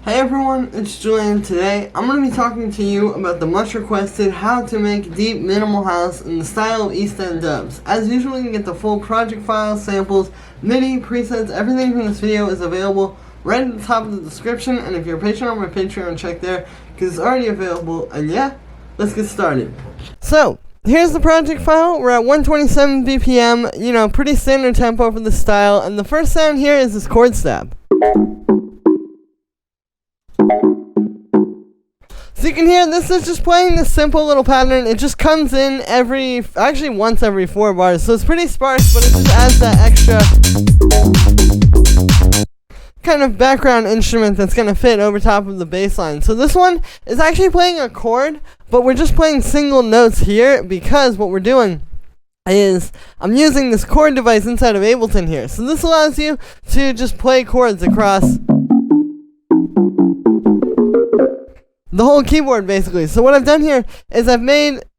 Hey everyone, it's Julian. Today I'm going to be talking to you about the much requested how to make deep minimal house in the style of East End dubs. As usual, you can get the full project files, samples, MIDI, presets, everything from this video is available right at the top of the description, and if you're a patron on my Patreon, check there because it's already available. And yeah, let's get started. So here's the project file. We're at 127 BPM, pretty standard tempo for the style, and the first sound here is this chord stab. So you can hear this is just playing this simple little pattern. It just comes in once every 4 bars. So it's pretty sparse, but it just adds that extra kind of background instrument that's going to fit over top of the bass line. So this one is actually playing a chord, but we're just playing single notes here because what we're doing is I'm using this chord device inside of Ableton here. So this allows you to just play chords across the whole keyboard basically. So what I've done here is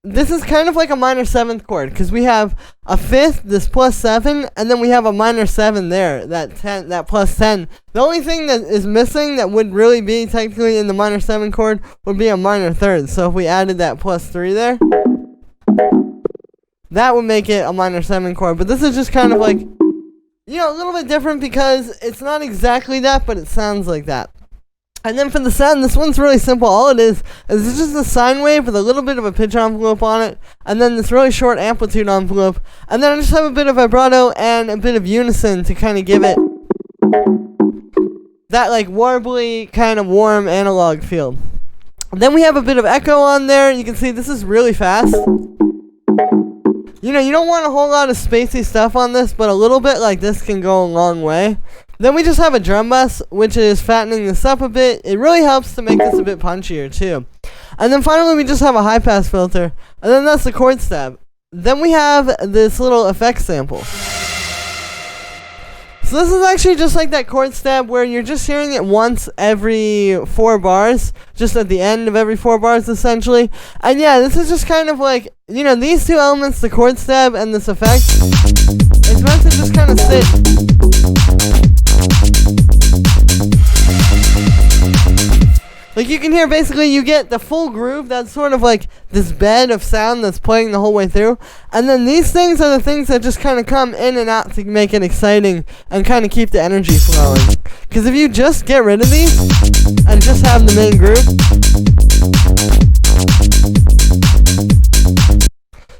this is kind of like a minor 7th chord because we have a 5th, this +7, and then we have a minor 7 there, that +10. The only thing that is missing that would really be technically in the minor 7 chord would be a minor 3rd. So if we added that +3 there, that would make it a minor 7 chord. But this is just kind of like, a little bit different because it's not exactly that, but it sounds like that. And then for the sound, this one's really simple. All it is it's just a sine wave with a little bit of a pitch envelope on it, and then this really short amplitude envelope, and then I just have a bit of vibrato and a bit of unison to kind of give it that like warbly, kind of warm analog feel. Then we have a bit of echo on there. You can see this is really fast. You don't want a whole lot of spacey stuff on this, but a little bit like this can go a long way. Then we just have a drum bus, which is fattening this up a bit. It really helps to make this a bit punchier too. And then finally we just have a high pass filter, and then that's the chord stab. Then we have this little effect sample. So this is actually just like that chord stab where you're just hearing it once every 4 bars, just at the end of every 4 bars essentially. And yeah, this is just kind of like, these two elements, the chord stab and this effect, it's meant to just kind of sit. Like you can hear basically you get the full groove that's sort of like this bed of sound that's playing the whole way through. And then these things are the things that just kind of come in and out to make it exciting and kind of keep the energy flowing. Because if you just get rid of these and just have the main groove,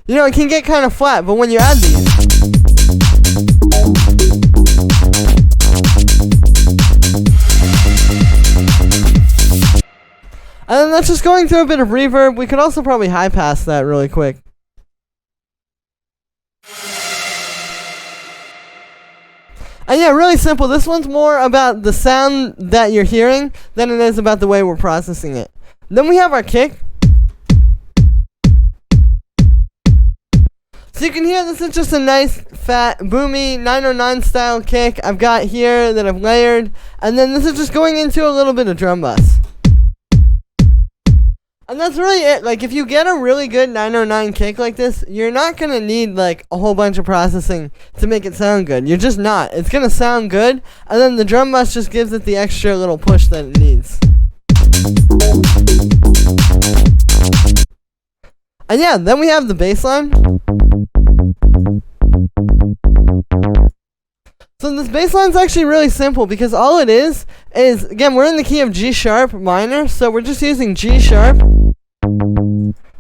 it can get kind of flat. But when you add these, and then that's just going through a bit of reverb. We could also probably high pass that really quick. And yeah, really simple. This one's more about the sound that you're hearing than it is about the way we're processing it. Then we have our kick. So you can hear this is just a nice, fat, boomy 909 style kick I've got here that I've layered. And then this is just going into a little bit of drum bus. And that's really it. Like, if you get a really good 909 kick like this, you're not going to need, like, a whole bunch of processing to make it sound good. You're just not. It's going to sound good, and then the drum bus just gives it the extra little push that it needs. And yeah, then we have the bass line. So this bass line's actually really simple because all it is, again, we're in the key of G sharp minor, so we're just using G sharp,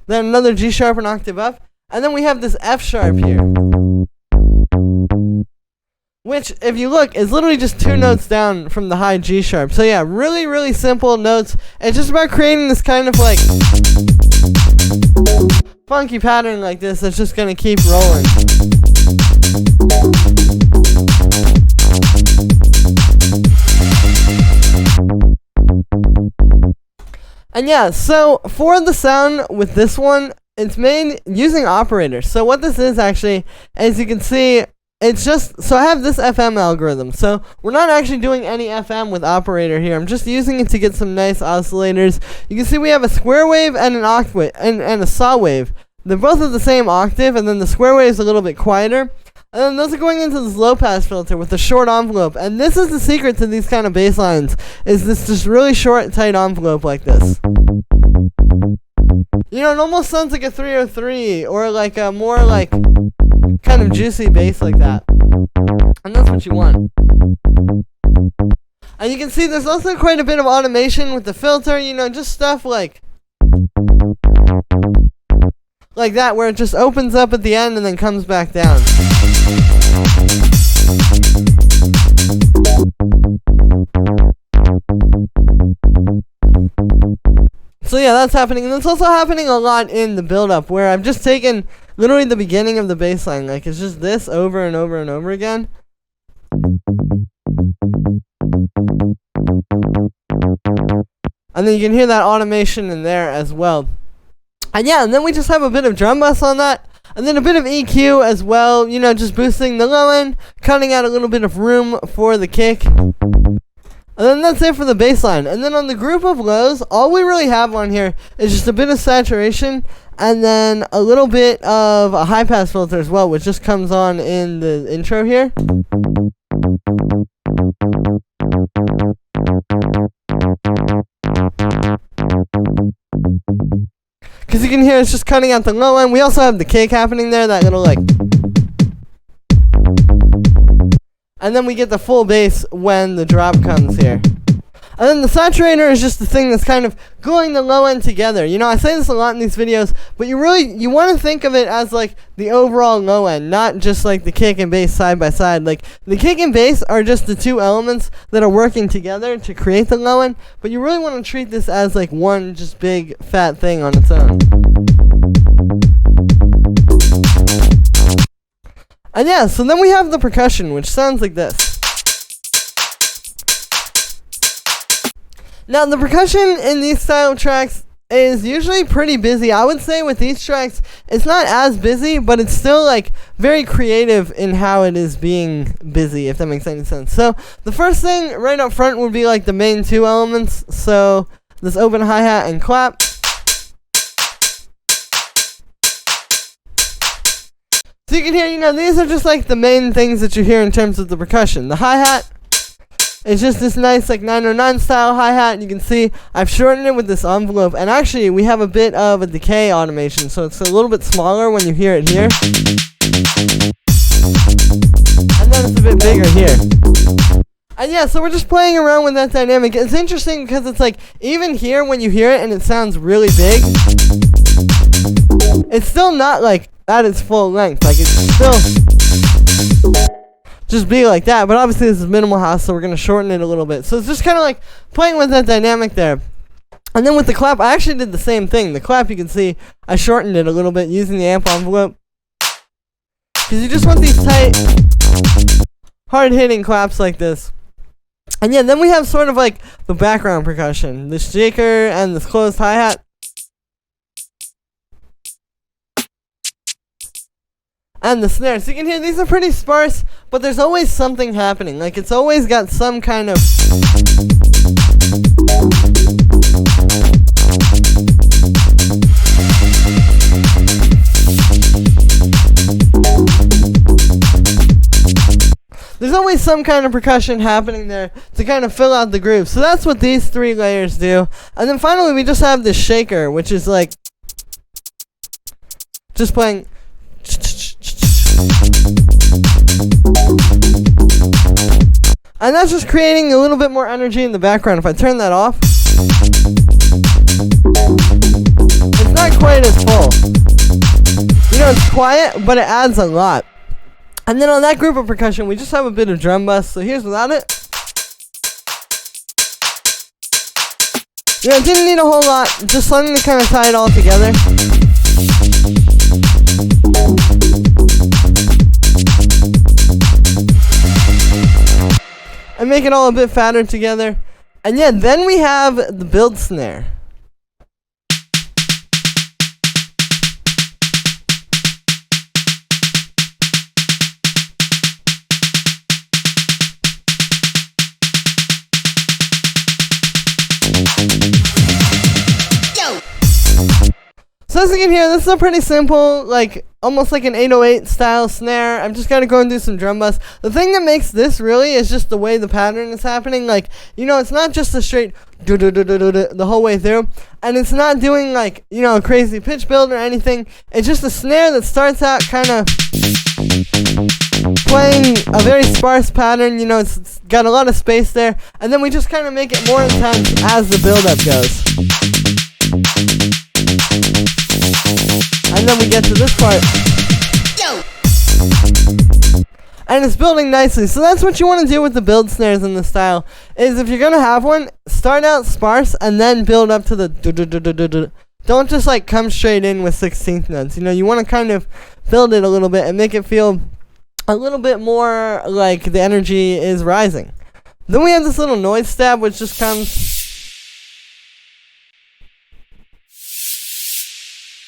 then another G sharp an octave up, and then we have this F sharp here, which, if you look, is literally just 2 notes down from the high G sharp. So yeah, really, really simple notes. It's just about creating this kind of like funky pattern like this that's just gonna keep rolling. And yeah, so for the sound with this one, it's made using operators. So what this is actually, as you can see, it's just, so I have this FM algorithm. So we're not actually doing any FM with operator here. I'm just using it to get some nice oscillators. You can see we have a square wave and an octave and a saw wave. They're both of the same octave, and then the square wave is a little bit quieter. And then those are going into this low pass filter with a short envelope. And this is the secret to these kind of bass lines, is this just really short, tight envelope like this. You know, it almost sounds like a 303 or like a more like kind of juicy bass like that. And that's what you want. And you can see there's also quite a bit of automation with the filter, you know, just stuff like that, where it just opens up at the end and then comes back down. So yeah, that's happening. And it's also happening a lot in the build-up, where I've just taken literally the beginning of the bass line, like it's just this over and over and over again. And then you can hear that automation in there as well. And yeah, and then we just have a bit of drum bus on that. And then a bit of EQ as well, you know, just boosting the low end, cutting out a little bit of room for the kick. And then that's it for the bass line. And then on the group of lows, all we really have on here is just a bit of saturation and then a little bit of a high pass filter as well, which just comes on in the intro here. Because you can hear it's just cutting out the low end. We also have the kick happening there, that little like. And then we get the full bass when the drop comes here. And then the saturator is just the thing that's kind of gluing the low end together. You know, I say this a lot in these videos, but you want to think of it as like the overall low end, not just like the kick and bass side by side. Like the kick and bass are just the two elements that are working together to create the low end, but you really want to treat this as like one just big fat thing on its own. And yeah, so then we have the percussion, which sounds like this. Now, the percussion in these style tracks is usually pretty busy. I would say with these tracks, it's not as busy, but it's still like very creative in how it is being busy, if that makes any sense. So the first thing right up front would be like the main two elements. So this open hi-hat and clap. So you can hear, you know, these are just like the main things that you hear in terms of the percussion. The hi-hat. It's just this nice like 909 style hi-hat. You can see I've shortened it with this envelope. And actually we have a bit of a decay automation. So it's a little bit smaller when you hear it here. And then it's a bit bigger here. And yeah, so we're just playing around with that dynamic. It's interesting because it's like, even here when you hear it and it sounds really big, it's still not like at its full length. Like it's still just be like that, but obviously this is minimal house, so we're going to shorten it a little bit. So it's just kind of like playing with that dynamic there. And then with the clap, I actually did the same thing. The clap, you can see I shortened it a little bit using the amp envelope, because you just want these tight, hard-hitting claps like this. And yeah, then we have sort of like the background percussion, this shaker and this closed hi-hat. And the snare. So you can hear these are pretty sparse, but there's always something happening. Like it's always got some kind of there's always some kind of percussion happening there to kind of fill out the groove. So that's what these three layers do. And then finally we just have this shaker, which is like just playing. And that's just creating a little bit more energy in the background. If I turn that off, it's not quite as full. You know, it's quiet, but it adds a lot. And then on that group of percussion, we just have a bit of drum bus. So here's without it. You know, it didn't need a whole lot. Just letting it kind of tie it all together. And make it all a bit fatter together. And yeah, then we have the build snare. So as you can hear, this is a pretty simple, like, almost like an 808 style snare. I'm just gonna go and do some drum busts. The thing that makes this really is just the way the pattern is happening. Like, you know, it's not just a straight the whole way through, and it's not doing, like, you know, a crazy pitch build or anything. It's just a snare that starts out kind of playing a very sparse pattern. You know, it's got a lot of space there, and then we just kind of make it more intense as the build-up goes. And then we get to this part. And it's building nicely. So that's what you want to do with the build snares in this style. Is if you're going to have one, start out sparse and then build up to the Don't just like come straight in with 16th notes. You know, you want to kind of build it a little bit and make it feel a little bit more like the energy is rising. Then we have this little noise stab which just comes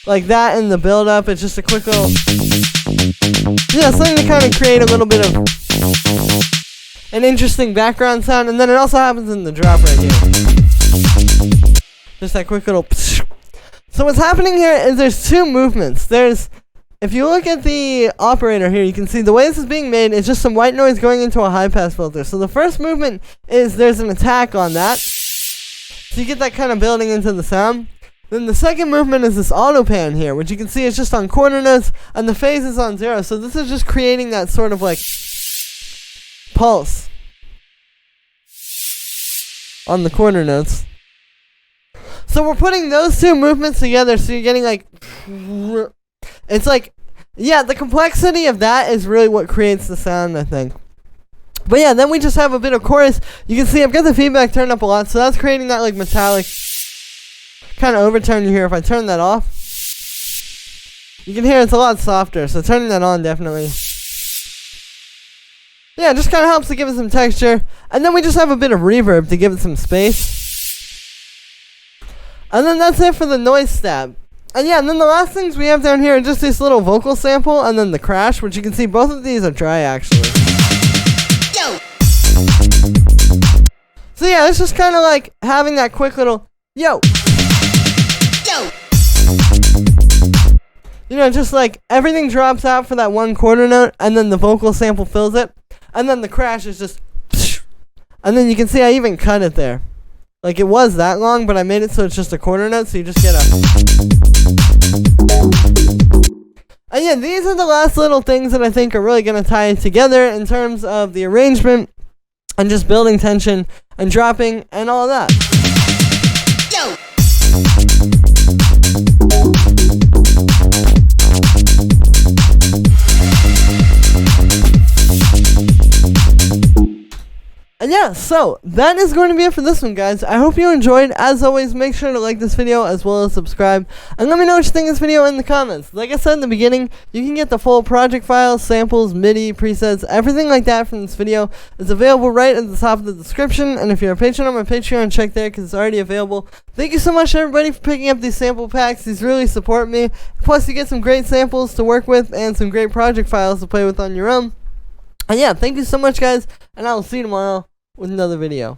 like that in the build up. It's just a quick little, yeah, something to kind of create a little bit of an interesting background sound. And then it also happens in the drop right here. Just that quick little. So what's happening here is there's two movements. There's, if you look at the operator here, you can see the way this is being made is just some white noise going into a high pass filter. So the first movement is there's an attack on that. So you get that kind of building into the sound. Then the second movement is this auto pan here, which you can see is just on quarter notes, and the phase is on 0. So this is just creating that sort of like pulse on the quarter notes. So we're putting those two movements together, so you're getting like, it's like, yeah, the complexity of that is really what creates the sound, I think. But yeah, then we just have a bit of chorus. You can see I've got the feedback turned up a lot, so that's creating that like metallic kind of overtone you hear. If I turn that off, you can hear it's a lot softer, so turning that on definitely, yeah, it just kind of helps to give it some texture. And then we just have a bit of reverb to give it some space. And then that's it for the noise stab. And yeah, and then the last things we have down here are just this little vocal sample and then the crash, which you can see both of these are dry actually. Yo. So yeah, it's just kind of like having that quick little yo. You know, just like everything drops out for that one quarter note, and then the vocal sample fills it, and then the crash is just, and then you can see I even cut it there. Like, it was that long, but I made it so it's just a quarter note, so you just get a. And yeah, these are the last little things that I think are really going to tie it together in terms of the arrangement and just building tension and dropping and all that. Yo! And yeah, so that is going to be it for this one, guys. I hope you enjoyed. As always, make sure to like this video as well as subscribe. And let me know what you think of this video in the comments. Like I said in the beginning, you can get the full project files, samples, MIDI, presets, everything like that from this video. It's available right at the top of the description. And if you're a patron on my Patreon, check there because it's already available. Thank you so much, everybody, for picking up these sample packs. These really support me. Plus, you get some great samples to work with and some great project files to play with on your own. And yeah, thank you so much, guys. And I will see you tomorrow with another video.